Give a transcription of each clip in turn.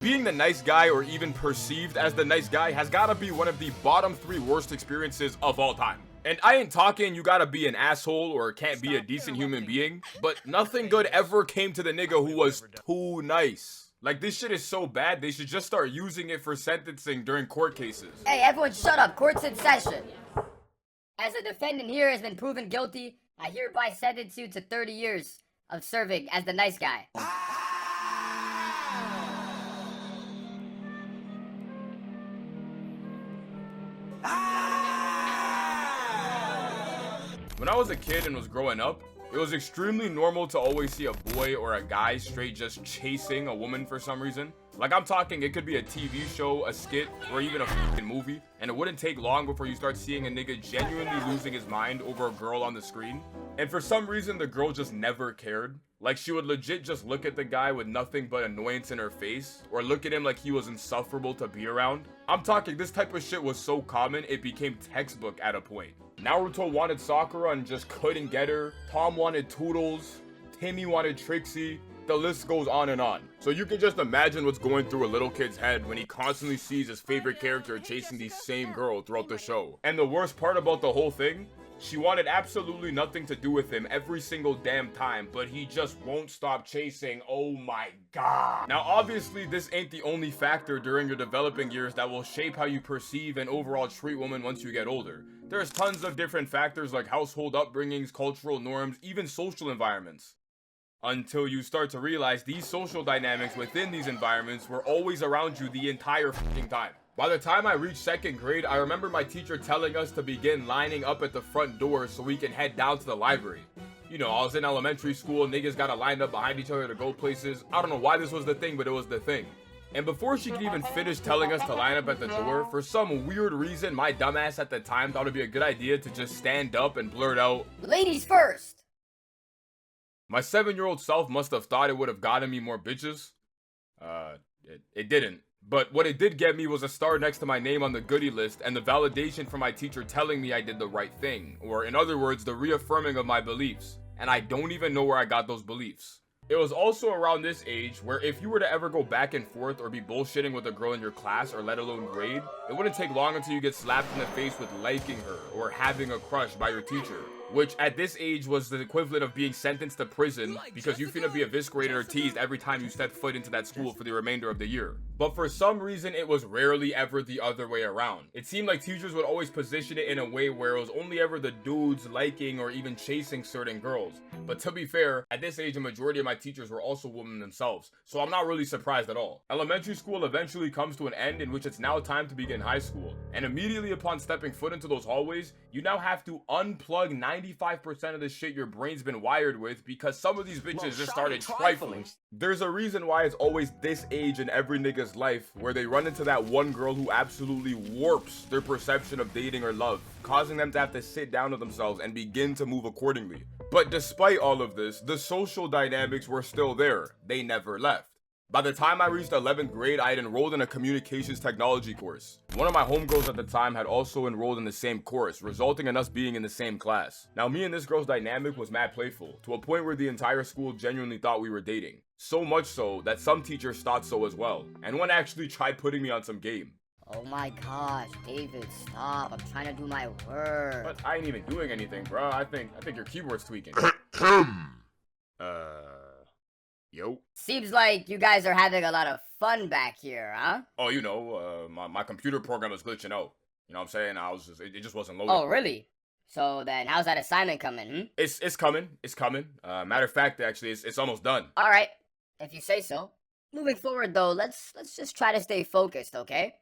Being the nice guy, or even perceived as the nice guy, has gotta be one of the bottom 3 worst experiences of all time. And I ain't talking you gotta be an asshole or can't be a decent human being, but nothing good ever came to the nigga who was too nice. Like, this shit is so bad, they should just start using it for sentencing during court cases. Hey, everyone shut up, court's in session. As the defendant here has been proven guilty, I hereby sentence you to 30 years of serving as the nice guy. When I was a kid and was growing up, it was extremely normal to always see a boy or a guy straight just chasing a woman for some reason. Like, I'm talking, it could be a TV show, a skit, or even a fucking movie, and it wouldn't take long before you start seeing a nigga genuinely losing his mind over a girl on the screen. And for some reason, the girl just never cared. Like, she would legit just look at the guy with nothing but annoyance in her face, or look at him like he was insufferable to be around. I'm talking, this type of shit was so common, it became textbook at a point. Naruto wanted Sakura and just couldn't get her. Tom wanted Toodles. Timmy wanted Trixie. The list goes on and on. So you can just imagine what's going through a little kid's head when he constantly sees his favorite character chasing the same girl throughout the show. And the worst part about the whole thing, she wanted absolutely nothing to do with him every single damn time, but he just won't stop chasing. Oh my god. Now obviously this ain't the only factor during your developing years that will shape how you perceive and overall treat women once you get older. There's tons of different factors like household upbringings, cultural norms, even social environments. Until you start to realize these social dynamics within these environments were always around you the entire fucking time. By the time I reached 2nd grade, I remember my teacher telling us to begin lining up at the front door so we can head down to the library. You know, I was in elementary school, niggas gotta line up behind each other to go places. I don't know why this was the thing, but it was the thing. And before she could even finish telling us to line up at the door, for some weird reason, my dumbass at the time thought it'd be a good idea to just stand up and blurt out, "Ladies first!" My 7-year-old self must have thought it would have gotten me more bitches. It didn't. But what it did get me was a star next to my name on the goodie list and the validation from my teacher telling me I did the right thing. Or in other words, the reaffirming of my beliefs. And I don't even know where I got those beliefs. It was also around this age where if you were to ever go back and forth or be bullshitting with a girl in your class or let alone grade, it wouldn't take long until you get slapped in the face with liking her or having a crush by your teacher. Which at this age was the equivalent of being sentenced to prison because you finna be eviscerated or teased every time you step foot into that school for the remainder of the year. But for some reason, it was rarely ever the other way around. It seemed like teachers would always position it in a way where it was only ever the dudes liking or even chasing certain girls. But to be fair, at this age, a majority of my teachers were also women themselves, so I'm not really surprised at all. Elementary school eventually comes to an end in which it's now time to begin high school. And immediately upon stepping foot into those hallways, you now have to unplug 95% of the shit your brain's been wired with because some of these bitches just started trifling. There's a reason why it's always this age in every nigga's life where they run into that one girl who absolutely warps their perception of dating or love, causing them to have to sit down with themselves and begin to move accordingly. But despite all of this, the social dynamics were still there. They never left. By the time I reached 11th grade, I had enrolled in a communications technology course. One of my homegirls at the time had also enrolled in the same course, resulting in us being in the same class. Now, me and this girl's dynamic was mad playful, to a point where the entire school genuinely thought we were dating. So much so that some teachers thought so as well, and one actually tried putting me on some game. Oh my gosh, David, stop. I'm trying to do my work. But I ain't even doing anything, bro. I think your keyboard's tweaking. Yo. Seems like you guys are having a lot of fun back here, huh? Oh, you know, my computer program was glitching out. You know what I'm saying? It just wasn't loading. Oh, really? So then how's that assignment coming, It's coming. Matter of fact, actually, it's almost done. Alright, if you say so. Moving forward, though, let's just try to stay focused, okay?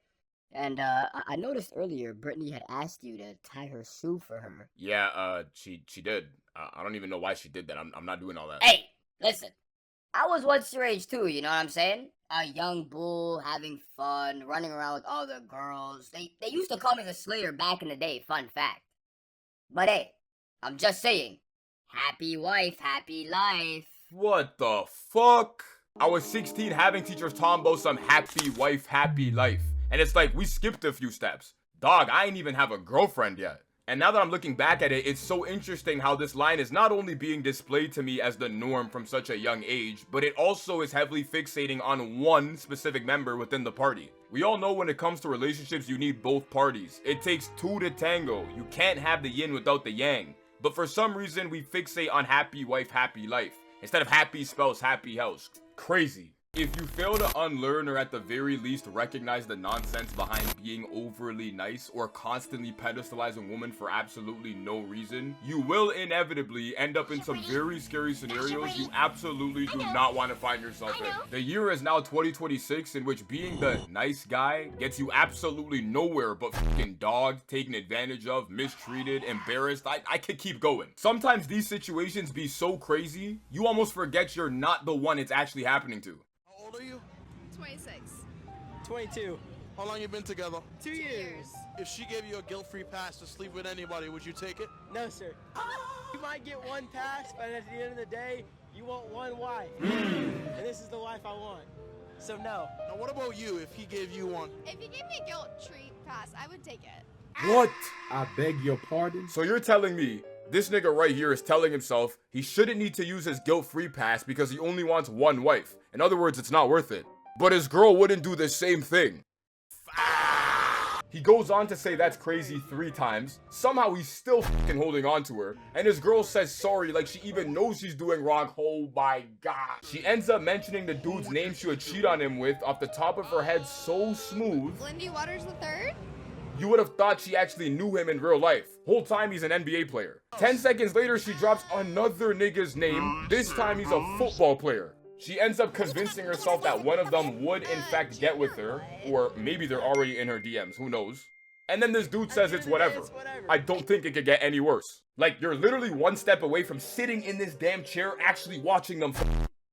And, I noticed earlier Brittany had asked you to tie her shoe for her. Yeah, she did. I don't even know why she did that. I'm not doing all that. Hey, listen. I was once your age too, you know what I'm saying? A young bull, having fun, running around with other girls. They used to call me the Slayer back in the day, fun fact. But hey, I'm just saying, happy wife, happy life. What the fuck? I was 16 having teachers tombo some happy wife, happy life. And it's like, we skipped a few steps. Dog, I ain't even have a girlfriend yet. And now that I'm looking back at it, it's so interesting how this line is not only being displayed to me as the norm from such a young age, but it also is heavily fixating on one specific member within the party. We all know when it comes to relationships, you need both parties. It takes two to tango. You can't have the yin without the yang. But for some reason, we fixate on happy wife, happy life, instead of happy spouse, happy house. Crazy. If you fail to unlearn or at the very least recognize the nonsense behind being overly nice or constantly pedestalizing women for absolutely no reason, you will inevitably end up in some very scary scenarios you absolutely do not want to find yourself in. The year is now 2026, in which being the nice guy gets you absolutely nowhere but fucking dogged, taken advantage of, mistreated, embarrassed. I could keep going. Sometimes these situations be so crazy, you almost forget you're not the one it's actually happening to. How old are you? 26. 22. How long you been together? 2 years. If she gave you a guilt-free pass to sleep with anybody, would you take it? No, sir. You might get one pass, but at the end of the day, you want one wife. And this is the wife I want. So no. Now what about you if he gave you one? If you gave me a guilt-free pass, I would take it. What? I beg your pardon? So you're telling me this nigga right here is telling himself he shouldn't need to use his guilt-free pass because he only wants one wife. In other words, it's not worth it. But his girl wouldn't do the same thing. He goes on to say that's crazy 3 times. Somehow he's still fucking holding on to her. And his girl says sorry like she even knows she's doing wrong. Oh my god. She ends up mentioning the dude's name she would cheat on him with off the top of her head so smooth. Lindy Waters III? You would have thought she actually knew him in real life. Whole time he's an NBA player. 10 seconds later, she drops another nigga's name. This time he's a football player. She ends up convincing herself that one of them would in fact get with her. Or maybe they're already in her DMs, who knows. And then this dude says it's whatever. I don't think it could get any worse. Like, you're literally one step away from sitting in this damn chair actually watching them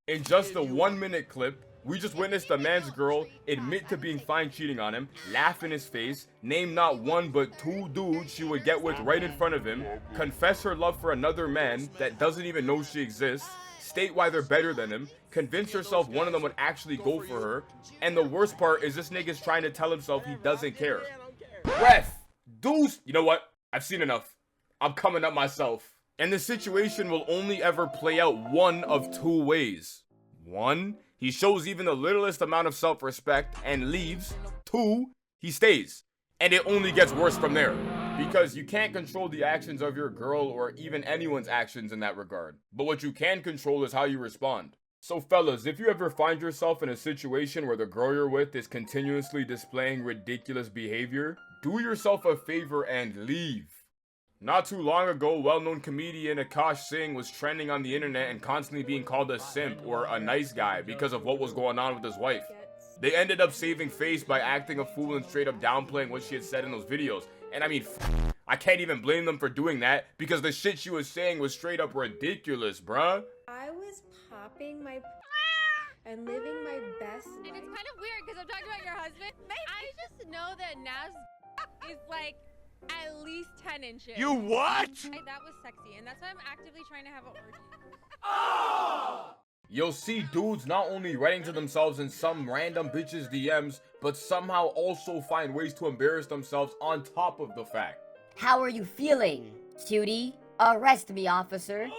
in just a 1-minute clip. We just witnessed a man's girl admit to being fine cheating on him, laugh in his face, name not one but 2 dudes she would get with right in front of him, confess her love for another man that doesn't even know she exists, state why they're better than him, convince herself one of them would actually go for her, and the worst part is this nigga's trying to tell himself he doesn't care. Ref, dudes, you know what? I've seen enough. I'm coming up myself. And the situation will only ever play out one of 2 ways. 1, he shows even the littlest amount of self-respect and leaves. 2, he stays. And it only gets worse from there. Because you can't control the actions of your girl or even anyone's actions in that regard. But what you can control is how you respond. So fellas, if you ever find yourself in a situation where the girl you're with is continuously displaying ridiculous behavior, do yourself a favor and leave. Not too long ago, well-known comedian Akash Singh was trending on the internet and constantly being called a simp or a nice guy because of what was going on with his wife. They ended up saving face by acting a fool and straight up downplaying what she had said in those videos. And I mean, I can't even blame them for doing that because the shit she was saying was straight up ridiculous, bruh. I was popping my and living my best life. And it's kind of weird because I'm talking about your husband. I just know that Naz is like at least 10 inches. You what? That was sexy, and that's why I'm actively trying to have an orgy. You'll see dudes not only writing to themselves in some random bitch's DMs, but somehow also find ways to embarrass themselves on top of the fact. How are you feeling, cutie? Arrest me, officer.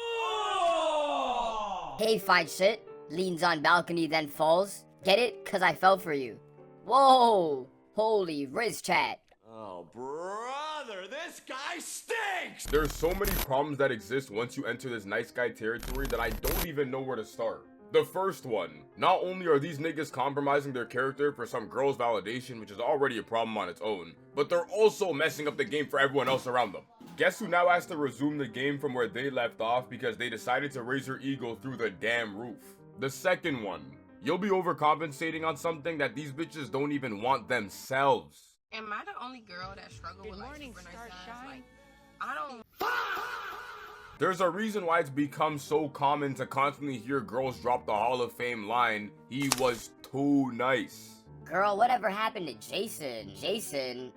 Hey, fine shit. Leans on balcony, then falls. Get it? Cause I fell for you. Whoa! Holy Riz chat. Oh, brother, this guy stinks! There's so many problems that exist once you enter this nice guy territory that I don't even know where to start. The first one, not only are these niggas compromising their character for some girl's validation, which is already a problem on its own, but they're also messing up the game for everyone else around them. Guess who now has to resume the game from where they left off because they decided to raise her ego through the damn roof? The second one, you'll be overcompensating on something that these bitches don't even want themselves. Am I the only girl that struggle with like super nice guys? Like, I don't. There's a reason why it's become so common to constantly hear girls drop the Hall of Fame line, "He was too nice." Girl, whatever happened to Jason?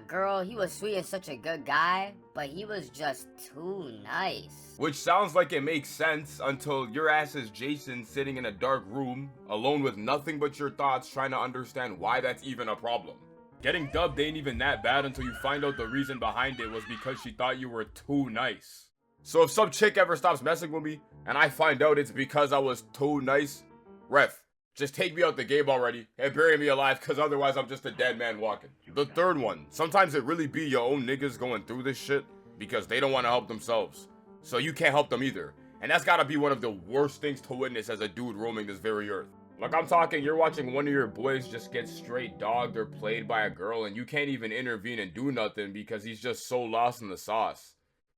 Girl, he was sweet and such a good guy, but he was just too nice. Which sounds like it makes sense until your ass is Jason sitting in a dark room, alone with nothing but your thoughts trying to understand why that's even a problem. Getting dubbed ain't even that bad until you find out the reason behind it was because she thought you were too nice. So if some chick ever stops messing with me, and I find out it's because I was too nice, ref, just take me out the game already and bury me alive, cause otherwise I'm just a dead man walking. The third one, sometimes it really be your own niggas going through this shit because they don't want to help themselves. So you can't help them either. And that's gotta be one of the worst things to witness as a dude roaming this very earth. Like I'm talking, you're watching one of your boys just get straight dogged or played by a girl and you can't even intervene and do nothing because he's just so lost in the sauce.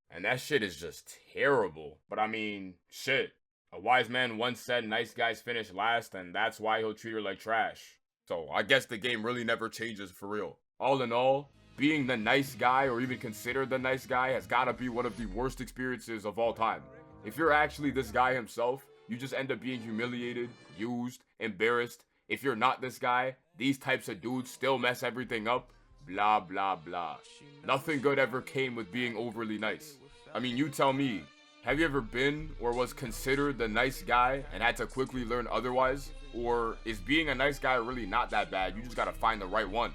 And that shit is just terrible. But I mean, shit. A wise man once said nice guys finish last, and that's why he'll treat her like trash. So I guess the game really never changes for real. All in all, being the nice guy or even considered the nice guy has gotta be one of the worst experiences of all time. If you're actually this guy himself, you just end up being humiliated, used, embarrassed. If you're not this guy, these types of dudes still mess everything up. Blah, blah, blah. Nothing good ever came with being overly nice. I mean, you tell me, have you ever been or was considered the nice guy and had to quickly learn otherwise? Or is being a nice guy really not that bad? You just gotta find the right one.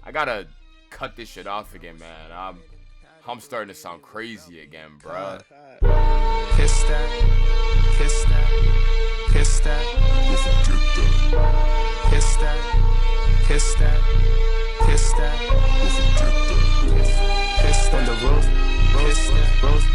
I gotta cut this shit off again, man. I'm starting to sound crazy again, bruh. Kiss that, kiss that, kiss that, kiss that, kiss that, kiss that, kiss that, kiss that, on the roof, kiss that, roof.